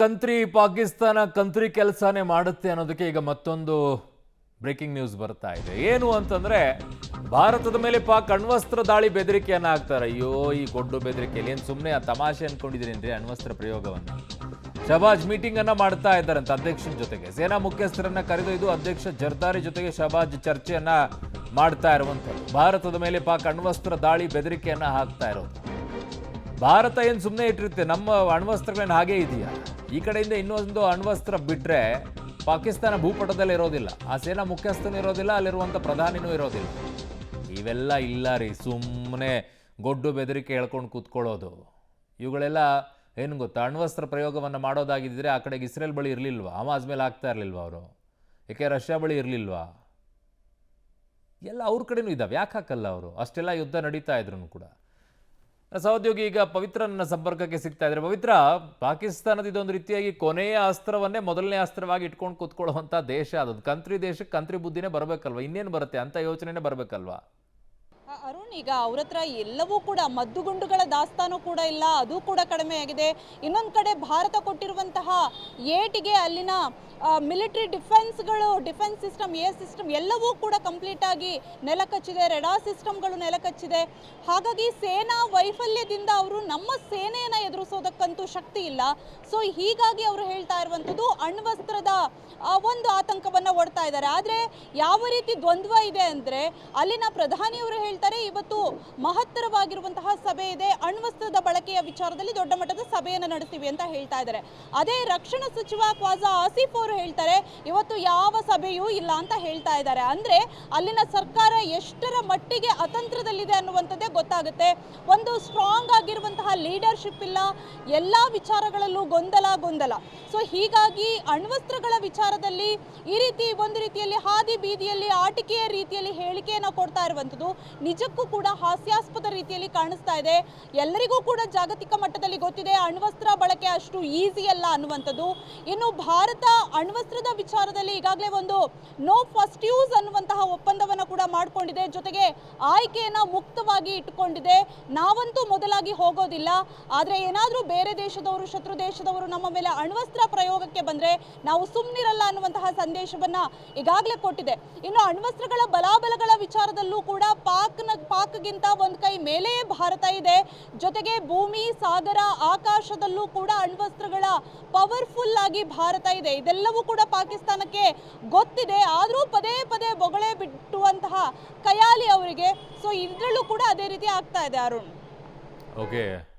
ಕಂತ್ರಿ ಪಾಕಿಸ್ತಾನ ಕಂತ್ರಿ ಕೆಲಸನೇ ಮಾಡುತ್ತೆ ಅನ್ನೋದಕ್ಕೆ ಈಗ ಮತ್ತೊಂದು ಬ್ರೇಕಿಂಗ್ ನ್ಯೂಸ್ ಬರ್ತಾ ಇದೆ. ಏನು ಅಂತಂದ್ರೆ ಭಾರತದ ಮೇಲೆ ಪಾಕ್ ಅಣ್ವಸ್ತ್ರ ದಾಳಿ ಬೆದರಿಕೆಯನ್ನ ಹಾಕ್ತಾರೆ. ಅಯ್ಯೋ, ಈ ಗೊಡ್ಡು ಬೆದರಿಕೆಯಲ್ಲಿ ಏನು ಸುಮ್ಮನೆ ಆ ತಮಾಷೆ ಅನ್ಕೊಂಡಿದ್ದೀರೇನ್ರಿ? ಅಣ್ವಸ್ತ್ರ ಪ್ರಯೋಗವನ್ನು ಶಹಬಾಜ್ ಮೀಟಿಂಗ್ ಅನ್ನ ಮಾಡ್ತಾ ಇದ್ದಾರಂತ ಅಧ್ಯಕ್ಷನ ಜೊತೆಗೆ. ಸೇನಾ ಮುಖ್ಯಸ್ಥರನ್ನ ಕರೆದೊಯ್ದು ಅಧ್ಯಕ್ಷ ಜರ್ದಾರಿ ಜೊತೆಗೆ ಶಹಬಾಜ್ ಚರ್ಚೆಯನ್ನ ಮಾಡ್ತಾ ಇರುವಂಥದ್ದು. ಭಾರತದ ಮೇಲೆ ಪಾಕ್ ಅಣ್ವಸ್ತ್ರ ದಾಳಿ ಬೆದರಿಕೆಯನ್ನ ಹಾಕ್ತಾ ಇರೋದು. ಭಾರತ ಏನು ಸುಮ್ಮನೆ ಇಟ್ಟಿರುತ್ತೆ? ನಮ್ಮ ಅಣ್ವಸ್ತ್ರಗಳೇನು ಹಾಗೇ ಇದೆಯಾ? ಈ ಕಡೆಯಿಂದ ಇನ್ನೊಂದು ಅಣ್ವಸ್ತ್ರ ಬಿಟ್ಟರೆ ಪಾಕಿಸ್ತಾನ ಭೂಪಟದಲ್ಲಿ ಇರೋದಿಲ್ಲ, ಆ ಸೇನಾ ಮುಖ್ಯಸ್ಥನೂ ಇರೋದಿಲ್ಲ, ಅಲ್ಲಿರುವಂಥ ಪ್ರಧಾನಿನೂ ಇರೋದಿಲ್ಲ. ಇವೆಲ್ಲ ಇಲ್ಲ ರೀ, ಸುಮ್ಮನೆ ಗೊಡ್ಡು ಬೆದರಿಕೆ ಹೇಳ್ಕೊಂಡು ಕೂತ್ಕೊಳ್ಳೋದು. ಇವುಗಳೆಲ್ಲ ಏನು ಗೊತ್ತಾ, ಅಣ್ವಸ್ತ್ರ ಪ್ರಯೋಗವನ್ನು ಮಾಡೋದಾಗಿದ್ದರೆ ಆ ಕಡೆಗೆ ಇಸ್ರೇಲ್ ಬಳಿ ಇರಲಿಲ್ವಾ? ಹಮಾಸ್ ಮೇಲೆ ಆಗ್ತಾ ಇರಲಿಲ್ವಾ ಅವರು? ಏಕೆ ರಷ್ಯಾ ಬಳಿ ಇರಲಿಲ್ವಾ? ಎಲ್ಲ ಅವ್ರ ಕಡೆನೂ ಇದ್ದಾವೆ, ಯಾಕೆ ಹಾಕಲ್ಲ ಅವರು? ಅಷ್ಟೆಲ್ಲ ಯುದ್ಧ ನಡೀತಾ ಇದ್ರು ಕೂಡ. ಸಹೋದ್ಯೋಗಿ ಈಗ ಪವಿತ್ರ ನನ್ನ ಸಂಪರ್ಕಕ್ಕೆ ಸಿಗ್ತಾ ಇದ್ದಾರೆ. ಪವಿತ್ರ, ಪಾಕಿಸ್ತಾನದ ಇದೊಂದು ರೀತಿಯಾಗಿ ಕೊನೆಯ ಅಸ್ತ್ರವನ್ನೇ ಮೊದಲನೇ ಅಸ್ತ್ರವಾಗಿ ಇಟ್ಕೊಂಡು ಕೂತ್ಕೊಳ್ಳುವಂಥ ದೇಶ ಅದೊಂದು. ಕಂತ್ರಿ ದೇಶಕ್ಕೆ ಕಂತ್ರಿ ಬುದ್ಧಿನೇ ಬರಬೇಕಲ್ವ? ಇನ್ನೇನು ಬರುತ್ತೆ ಅಂತ ಯೋಚನೆನೇ ಬರಬೇಕಲ್ವಾ? ಅರುಣ್, ಈಗ ಅವ್ರ ಹತ್ರ ಎಲ್ಲವೂ ಕೂಡ ಮದ್ದುಗುಂಡುಗಳ ದಾಸ್ತಾನು ಕೂಡ ಇಲ್ಲ, ಅದು ಕೂಡ ಕಡಿಮೆ ಆಗಿದೆ. ಇನ್ನೊಂದು ಕಡೆ ಭಾರತ ಕೊಟ್ಟಿರುವಂತಹ ಏಟಿಗೆ ಅಲ್ಲಿನ ಮಿಲಿಟರಿ ಡಿಫೆನ್ಸ್ ಸಿಸ್ಟಮ್, ಸಿಸ್ಟಮ್ ಎಲ್ಲವೂ ಕೂಡ ಕಂಪ್ಲೀಟ್ ಆಗಿ ನೆಲಕಚ್ಚಿದೆ. ರೆಡಾರ್ ಸಿಸ್ಟಮ್ಗಳು ನೆಲಕಚ್ಚಿದೆ. ಹಾಗಾಗಿ ಸೇನಾ ವೈಫಲ್ಯದಿಂದ ಅವರು ನಮ್ಮ ಸೇನೆಯನ್ನು ಎದುರಿಸೋದಕ್ಕಂತೂ ಶಕ್ತಿ ಇಲ್ಲ. ಸೊ ಹೀಗಾಗಿ ಅವರು ಹೇಳ್ತಾ ಇರುವಂಥದ್ದು ಅಣ್ವಸ್ತ್ರದ ಒಂದು ಆತಂಕವನ್ನು ಒಡ್ತಾ ಇದ್ದಾರೆ. ಆದರೆ ಯಾವ ರೀತಿ ದ್ವಂದ್ವ ಇದೆ ಅಂದರೆ, ಅಲ್ಲಿನ ಪ್ರಧಾನಿಯವರು ಹೇಳ್ತಾರೆ ಇವತ್ತು ಮಹತ್ತರವಾಗಿರುವಂತಹ ಸಭೆ ಇದೆ, ಅಣ್ವಸ್ತ್ರದ ಬಳಕೆಯ ವಿಚಾರದಲ್ಲಿ ದೊಡ್ಡ ಮಟ್ಟದ ಸಭೆಯನ್ನು ನಡೆಸ್ತೀವಿ ಅಂತ ಹೇಳ್ತಾ ಇದ್ದಾರೆ. ಅದೇ ರಕ್ಷಣಾ ಸಚಿವ ಖ್ವಾಜಾ ಆಸಿಫ್ ಅವರು ಹೇಳ್ತಾರೆ ಇವತ್ತು ಯಾವ ಸಭೆಯೂ ಇಲ್ಲ ಅಂತ ಹೇಳ್ತಾ ಇದ್ದಾರೆ. ಅಂದ್ರೆ ಅಲ್ಲಿನ ಸರ್ಕಾರ ಎಷ್ಟರ ಮಟ್ಟಿಗೆ ಅತಂತ್ರದಲ್ಲಿದೆ ಅನ್ನುವಂಥದ್ದೇ ಗೊತ್ತಾಗುತ್ತೆ. ಒಂದು ಸ್ಟ್ರಾಂಗ್ ಆಗಿರುವಂತಹ ಲೀಡರ್ಶಿಪ್ ಇಲ್ಲ, ಎಲ್ಲಾ ವಿಚಾರಗಳಲ್ಲೂ ಗೊಂದಲ. ಸೊ ಹೀಗಾಗಿ ಅಣ್ವಸ್ತ್ರಗಳ ವಿಚಾರದಲ್ಲಿ ಈ ರೀತಿ ಒಂದು ರೀತಿಯಲ್ಲಿ ಹಾದಿ ಬೀದಿಯಲ್ಲಿ ಆಟಿಕೆಯ ರೀತಿಯಲ್ಲಿ ಹೇಳಿಕೆಯನ್ನು ಕೊಡ್ತಾ ಇರುವಂಥದ್ದು ನಿಜಕ್ಕೂ ಕೂಡ ಹಾಸ್ಯಾಸ್ಪದ ರೀತಿಯಲ್ಲಿ ಕಾಣಿಸ್ತಾ ಇದೆ. ಎಲ್ಲರಿಗೂ ಕೂಡ ಜಾಗತಿಕ ಮಟ್ಟದಲ್ಲಿ ಗೊತ್ತಿದೆ ಅಣ್ವಸ್ತ್ರ ಬಳಕೆ ಅಷ್ಟು ಈಸಿ ಅಲ್ಲ ಅನ್ನುವಂಥದ್ದು. ಇನ್ನು ಭಾರತ ಅಣ್ವಸ್ತ್ರದ ವಿಚಾರದಲ್ಲಿ ಈಗಾಗಲೇ ಒಂದು ನೋ ಫಸ್ಟ್ ಯೂಸ್ ಅನ್ನುವಂತಹ ಒಪ್ಪಂದವನ್ನು ಕೂಡ ಮಾಡಿಕೊಂಡಿದೆ. ಜೊತೆಗೆ ಆಯ್ಕೆಯನ್ನು ಮುಕ್ತವಾಗಿ ಇಟ್ಟುಕೊಂಡಿದೆ. ನಾವಂತೂ ಮೊದಲಾಗಿ ಹೋಗೋದಿಲ್ಲ, ಆದರೆ ಏನಾದರೂ ಬೇರೆ ದೇಶದವರು, ಶತ್ರು ದೇಶದವರು ನಮ್ಮ ಮೇಲೆ ಅಣ್ವಸ್ತ್ರ ಪ್ರಯೋಗಕ್ಕೆ ಬಂದರೆ ನಾವು ಸುಮ್ಮನಿರಲ್ಲ ಅನ್ನುವಂತಹ ಸಂದೇಶವನ್ನ ಈಗಾಗಲೇ ಕೊಟ್ಟಿದೆ. ಇನ್ನು ಅಣ್ವಸ್ತ್ರಗಳ ಬಲಾಬಲಗಳ ವಿಚಾರದಲ್ಲೂ ಕೂಡ ಪಾಕ್ಗಿಂತ ಒಂದು ಕೈ ಮೇಲೆ ಭಾರತ ಇದೆ. ಜೊತೆಗೆ ಭೂಮಿ, ಸಾಗರ, ಆಕಾಶದಲ್ಲೂ ಕೂಡ ಅಣ್ವಸ್ತ್ರಗಳ ಪವರ್ಫುಲ್ ಆಗಿ ಭಾರತ ಇದೆ. ಇದೆಲ್ಲವೂ ಕೂಡ ಪಾಕಿಸ್ತಾನಕ್ಕೆ ಗೊತ್ತಿದೆ. ಆದರೂ ಪದೇ ಪದೇ ಬೊಗಳೆ ಬಿಟ್ಟುವಂತಹ ಕಯಾಲಿ ಅವರಿಗೆ. ಸೊ ಇದರಲ್ಲೂ ಕೂಡ ಅದೇ ರೀತಿ ಆಗ್ತಾ ಇದೆ ಅರುಣ್. ಓಕೆ.